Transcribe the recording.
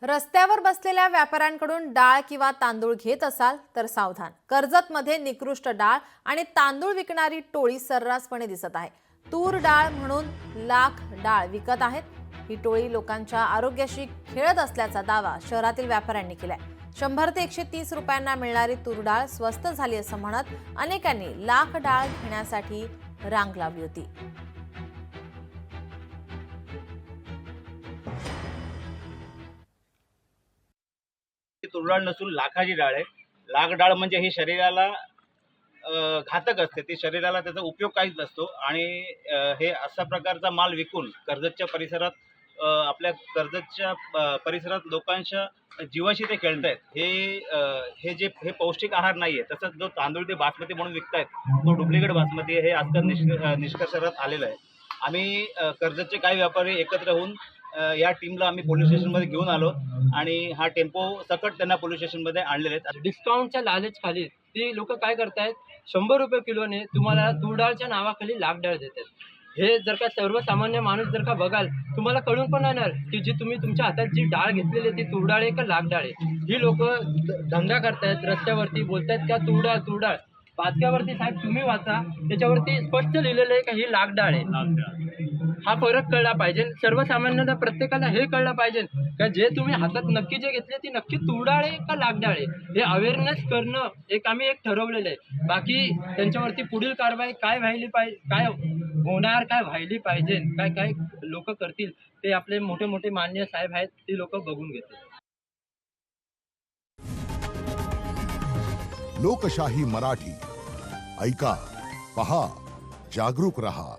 रस्त्यावर बसलेल्या व्यापाऱ्यांकडून डाळ किंवा तांदूळ घेत असाल तर सावधान। कर्जतमध्ये निकृष्ट डाळ आणि तांदूळ विकणारी टोळी सर्रासपणे दिसत आहे। तूर डाळ म्हणून लाख डाळ विकत आहेत। ही टोळी लोकांच्या आरोग्याशी खेळत असल्याचा दावा शहरातील व्यापाऱ्यांनी केलाय। 100 ते 130 रुपयांना मिळणारी तूर डाळ स्वस्त झाली असं म्हणत अनेकांनी लाख डाळ घेण्यासाठी रांग लावली होती। तूर डाळ नसून लाखाची डाळ आहे। लाख डाळ म्हणजे ही शरीराला घातक असते। ती शरीराला त्याचा उपयोग काहीच नसतो आणि हे अशा प्रकारचा माल विकून कर्जतच्या परिसरात आपल्या कर्जतच्या परिसरात लोकांच्या जीवाशी ते खेळतायत। हे पौष्टिक आहार नाहीये। तसंच जो तांदूळ ते बासमती म्हणून विकतायत तो डुप्लिकेट बासमती आहे, हे आजकाल निष्कर्षात आलेलं आहे। आम्ही कर्जतचे काही व्यापारी एकत्र होऊन या टीमला आम्ही पोलीस स्टेशनमध्ये घेऊन आलो आणि हा टेम्पो सकट त्यांना पोलीस स्टेशनमध्ये आणलेले आहेत। डिस्काउंटच्या लालच खाली ती लोक काय करतायत, 100 रुपये किलोने तुम्हाला तूर डाळच्या नावाखाली लाख डाळ देतात। हे जर का सर्वसामान्य माणूस जर का बघाल, तुम्हाला कळून पण येणार की जी तुम्ही तुमच्या हातात जी डाळ घेतलेली ती तूर डाळ आहे का लाख डाळ आहे। ही लोक धंदा करतायत, रस्त्यावरती बोलतायत का तूर डाळ। पाचक्यावरती साहेब तुम्ही वाचा, त्याच्यावरती स्पष्ट लिहिलेलं आहे का ही लाख डाळ आहे। हा फरक कळला पाहिजे सर्वसामान्यांना, प्रत्येकाला हे कळलं पाहिजे का जे तुम्ही हातात नक्की जे घेतले ती नक्की तूर डाळ आहे का लाख डाळ आहे, हे अवेअरनेस करणं आम्ही ठरवलेलं आहे। बाकी त्यांच्यावरती पुढील कारवाई काय व्हायली पाहिजे, काय होणार, काय व्हायली पाहिजे, काय काय लोक करतील ते आपले मोठे मोठे मान्य साहेब आहेत, ते लोक बघून घेतील। लोकशाही मराठी ऐका, पहा, जागरूक रहा।